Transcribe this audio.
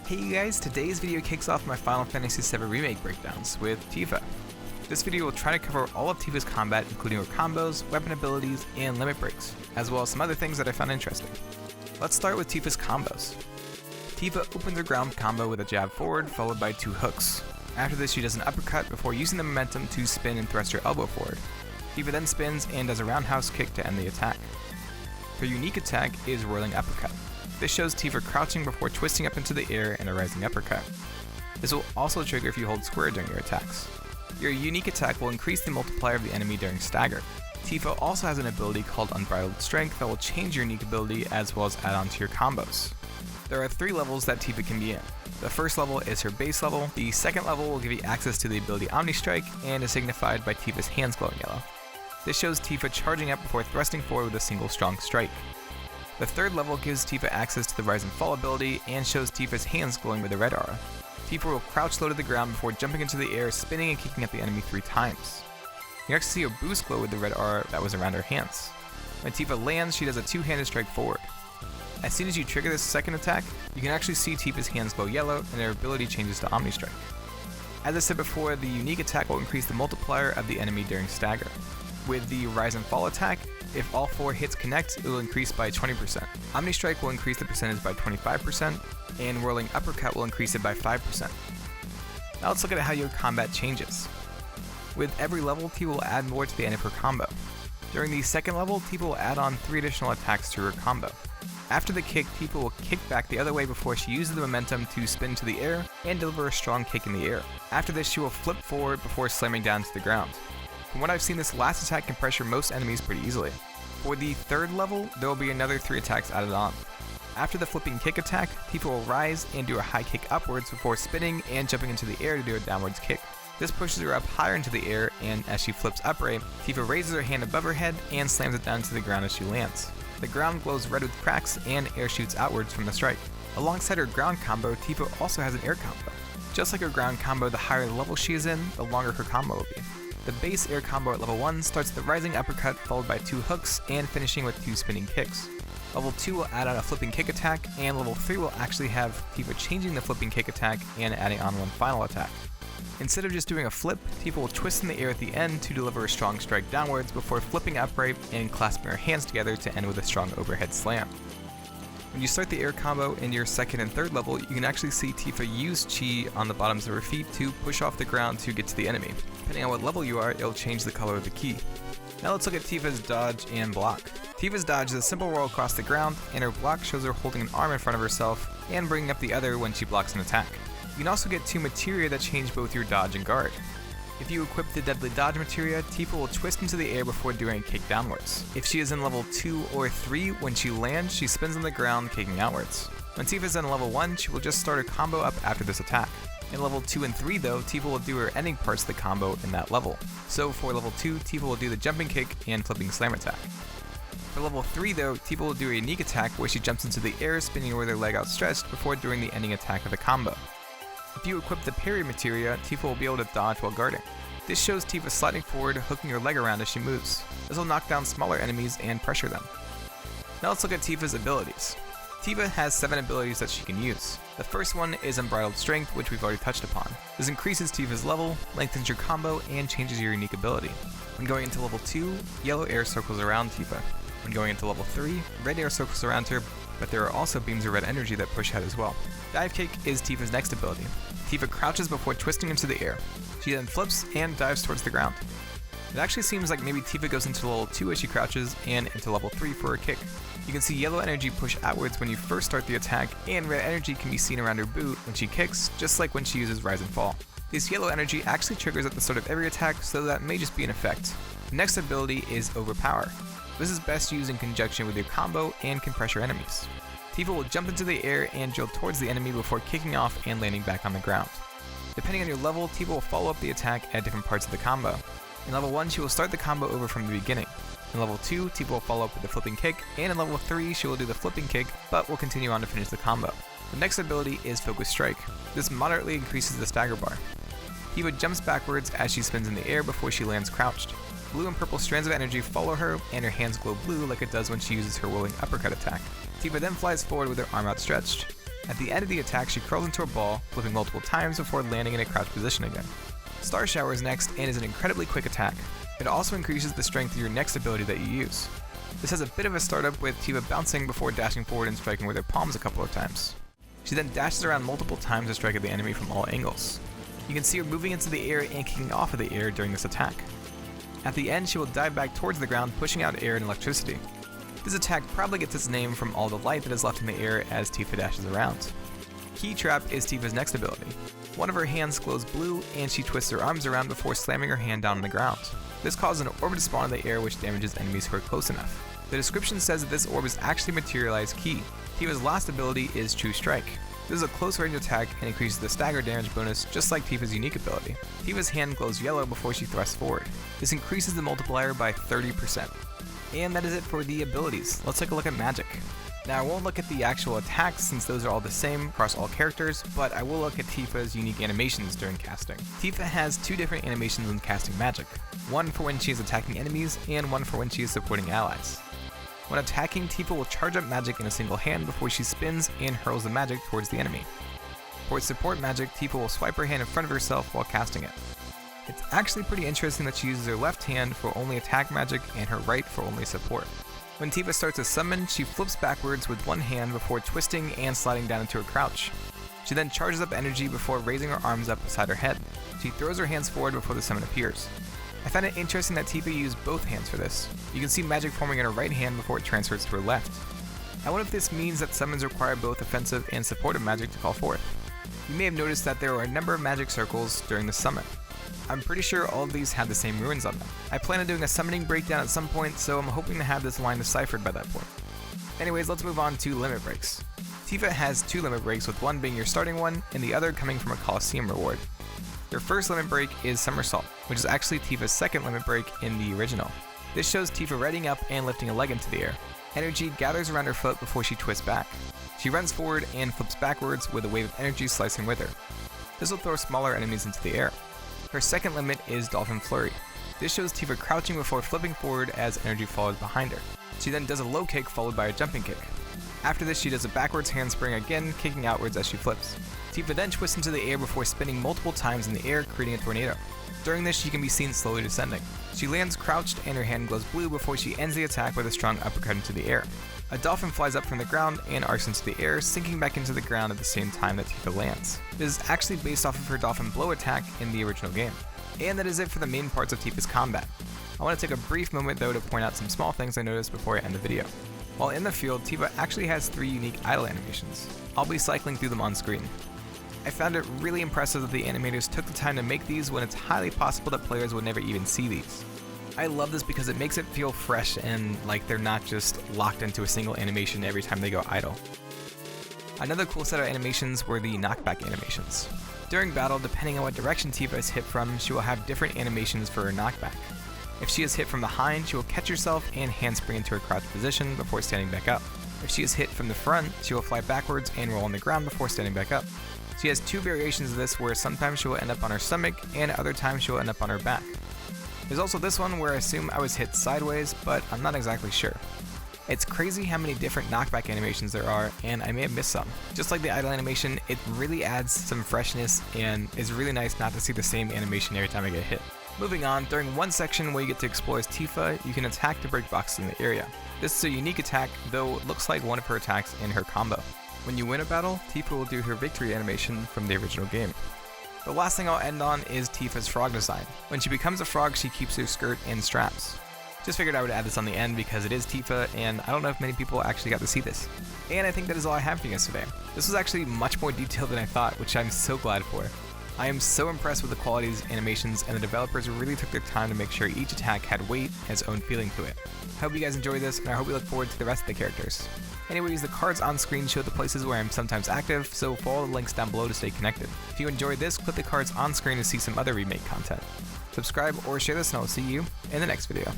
Hey you guys, today's video kicks off my Final Fantasy VII Remake breakdowns with Tifa. This video will try to cover all of Tifa's combat, including her combos, weapon abilities, and limit breaks, as well as some other things that I found interesting. Let's start with Tifa's combos. Tifa opens her ground combo with a jab forward, followed by 2 hooks. After this, she does an uppercut before using the momentum to spin and thrust her elbow forward. Tifa then spins and does a roundhouse kick to end the attack. Her unique attack is Whirling Uppercut. This shows Tifa crouching before twisting up into the air in a rising uppercut. This will also trigger if you hold square during your attacks. Your unique attack will increase the multiplier of the enemy during stagger. Tifa also has an ability called Unbridled Strength that will change your unique ability as well as add on to your combos. There are 3 levels that Tifa can be in. The first level is her base level, the second level will give you access to the ability Omni Strike and is signified by Tifa's hands glowing yellow. This shows Tifa charging up before thrusting forward with a single strong strike. The third level gives Tifa access to the Rise and Fall ability and shows Tifa's hands glowing with a red aura. Tifa will crouch low to the ground before jumping into the air, spinning and kicking at the enemy 3 times. You next see her boost glow with the red aura that was around her hands. When Tifa lands, she does a 2-handed strike forward. As soon as you trigger this second attack, you can actually see Tifa's hands glow yellow and her ability changes to Omni Strike. As I said before, the unique attack will increase the multiplier of the enemy during stagger. With the Rise and Fall attack, if all 4 hits connect, it will increase by 20%. Omni Strike will increase the percentage by 25%, and Whirling Uppercut will increase it by 5%. Now let's look at how your combat changes. With every level, Tifa will add more to the end of her combo. During the second level, Tifa will add on 3 additional attacks to her combo. After the kick, Tifa will kick back the other way before she uses the momentum to spin to the air and deliver a strong kick in the air. After this, she will flip forward before slamming down to the ground. From what I've seen, this last attack can pressure most enemies pretty easily. For the third level, there will be another 3 attacks added on. After the flipping kick attack, Tifa will rise and do a high kick upwards before spinning and jumping into the air to do a downwards kick. This pushes her up higher into the air, and as she flips upright, Tifa raises her hand above her head and slams it down to the ground as she lands. The ground glows red with cracks and air shoots outwards from the strike. Alongside her ground combo, Tifa also has an air combo. Just like her ground combo, the higher the level she is in, the longer her combo will be. The base air combo at level 1 starts with the rising uppercut followed by 2 hooks and finishing with 2 spinning kicks. Level 2 will add on a flipping kick attack, and level 3 will actually have Tifa changing the flipping kick attack and adding on one final attack. Instead of just doing a flip, Tifa will twist in the air at the end to deliver a strong strike downwards before flipping upright and clasping her hands together to end with a strong overhead slam. When you start the air combo in your second and third level, you can actually see Tifa use chi on the bottoms of her feet to push off the ground to get to the enemy. Depending on what level you are, it'll change the color of the ki. Now let's look at Tifa's dodge and block. Tifa's dodge is a simple roll across the ground, and her block shows her holding an arm in front of herself and bringing up the other when she blocks an attack. You can also get 2 materia that change both your dodge and guard. If you equip the Deadly Dodge materia, Tifa will twist into the air before doing a kick downwards. If she is in level 2 or 3, when she lands, she spins on the ground, kicking outwards. When Tifa is in level 1, she will just start her combo up after this attack. In level 2 and 3 though, Tifa will do her ending parts of the combo in that level. So for level 2, Tifa will do the jumping kick and flipping slam attack. For level 3 though, Tifa will do a unique attack where she jumps into the air, spinning with her leg outstretched before doing the ending attack of the combo. If you equip the parry materia, Tifa will be able to dodge while guarding. This shows Tifa sliding forward, hooking her leg around as she moves. This will knock down smaller enemies and pressure them. Now let's look at Tifa's abilities. Tifa has 7 abilities that she can use. The first one is Unbridled Strength, which we've already touched upon. This increases Tifa's level, lengthens your combo, and changes your unique ability. When going into level 2, yellow air circles around Tifa. When going into level 3, red air circles around her, but there are also beams of red energy that push ahead as well. Dive Kick is Tifa's next ability. Tifa crouches before twisting into the air. She then flips and dives towards the ground. It actually seems like maybe Tifa goes into level 2 as she crouches and into level 3 for a kick. You can see yellow energy push outwards when you first start the attack, and red energy can be seen around her boot when she kicks, just like when she uses Rise and Fall. This yellow energy actually triggers at the start of every attack, so that may just be an effect. The next ability is Overpower. This is best used in conjunction with your combo and can pressure enemies. Tifa will jump into the air and drill towards the enemy before kicking off and landing back on the ground. Depending on your level, Tifa will follow up the attack at different parts of the combo. In level 1, she will start the combo over from the beginning. In level 2, Tifa will follow up with the flipping kick, and in level 3, she will do the flipping kick, but will continue on to finish the combo. The next ability is Focus Strike. This moderately increases the stagger bar. Tifa jumps backwards as she spins in the air before she lands crouched. Blue and purple strands of energy follow her, and her hands glow blue like it does when she uses her Whirling Uppercut attack. Tifa then flies forward with her arm outstretched. At the end of the attack, she curls into a ball, flipping multiple times before landing in a crouch position again. Star Shower is next and is an incredibly quick attack. It also increases the strength of your next ability that you use. This has a bit of a startup with Tifa bouncing before dashing forward and striking with her palms a couple of times. She then dashes around multiple times to strike at the enemy from all angles. You can see her moving into the air and kicking off of the air during this attack. At the end, she will dive back towards the ground, pushing out air and electricity. This attack probably gets its name from all the light that is left in the air as Tifa dashes around. Key Trap is Tifa's next ability. One of her hands glows blue, and she twists her arms around before slamming her hand down on the ground. This causes an orb to spawn in the air which damages enemies who are close enough. The description says that this orb is actually materialized ki. Tifa's last ability is True Strike. This is a close range attack and increases the stagger damage bonus just like Tifa's unique ability. Tifa's hand glows yellow before she thrusts forward. This increases the multiplier by 30%. And that is it for the abilities. Let's take a look at magic. Now I won't look at the actual attacks since those are all the same across all characters, but I will look at Tifa's unique animations during casting. Tifa has two different animations when casting magic. One for when she is attacking enemies, and one for when she is supporting allies. When attacking, Tifa will charge up magic in a single hand before she spins and hurls the magic towards the enemy. For its support magic, Tifa will swipe her hand in front of herself while casting it. It's actually pretty interesting that she uses her left hand for only attack magic and her right for only support. When Tifa starts a summon, she flips backwards with one hand before twisting and sliding down into a crouch. She then charges up energy before raising her arms up beside her head. She throws her hands forward before the summon appears. I find it interesting that Tifa used both hands for this. You can see magic forming in her right hand before it transfers to her left. I wonder if this means that summons require both offensive and supportive magic to call forth. You may have noticed that there were a number of magic circles during the summon. I'm pretty sure all of these had the same runes on them. I plan on doing a summoning breakdown at some point, so I'm hoping to have this line deciphered by that point. Anyways, let's move on to limit breaks. Tifa has two limit breaks, with one being your starting one and the other coming from a Coliseum reward. Your first limit break is Somersault, which is actually Tifa's second limit break in the original. This shows Tifa readying up and lifting a leg into the air. Energy gathers around her foot before she twists back. She runs forward and flips backwards with a wave of energy slicing with her. This will throw smaller enemies into the air. Her second limit is Dolphin Flurry. This shows Tifa crouching before flipping forward as energy follows behind her. She then does a low kick followed by a jumping kick. After this, she does a backwards handspring again, kicking outwards as she flips. Tifa then twists into the air before spinning multiple times in the air, creating a tornado. During this, she can be seen slowly descending. She lands crouched and her hand glows blue before she ends the attack with a strong uppercut into the air. A dolphin flies up from the ground and arcs into the air, sinking back into the ground at the same time that Tifa lands. This is actually based off of her dolphin blow attack in the original game. And that is it for the main parts of Tifa's combat. I want to take a brief moment though to point out some small things I noticed before I end the video. While in the field, Tifa actually has 3 unique idle animations. I'll be cycling through them on screen. I found it really impressive that the animators took the time to make these when it's highly possible that players would never even see these. I love this because it makes it feel fresh and like they're not just locked into a single animation every time they go idle. Another cool set of animations were the knockback animations. During battle, depending on what direction Tifa is hit from, she will have different animations for her knockback. If she is hit from behind, she will catch herself and handspring into her crouch position before standing back up. If she is hit from the front, she will fly backwards and roll on the ground before standing back up. She has 2 variations of this where sometimes she will end up on her stomach and other times she will end up on her back. There's also this one where I assume I was hit sideways, but I'm not exactly sure. It's crazy how many different knockback animations there are, and I may have missed some. Just like the idle animation, it really adds some freshness and is really nice not to see the same animation every time I get hit. Moving on, during one section where you get to explore as Tifa, you can attack to break boxes in the area. This is a unique attack, though it looks like one of her attacks in her combo. When you win a battle, Tifa will do her victory animation from the original game. The last thing I'll end on is Tifa's frog design. When she becomes a frog, she keeps her skirt and straps. Just figured I would add this on the end because it is Tifa, and I don't know if many people actually got to see this. And I think that is all I have for you guys today. This was actually much more detailed than I thought, which I'm so glad for. I am so impressed with the quality of these animations, and the developers really took their time to make sure each attack had weight and its own feeling to it. I hope you guys enjoyed this, and I hope you look forward to the rest of the characters. Anyways, the cards on screen show the places where I'm sometimes active, so follow the links down below to stay connected. If you enjoyed this, click the cards on screen to see some other remake content. Subscribe or share this, and I'll see you in the next video.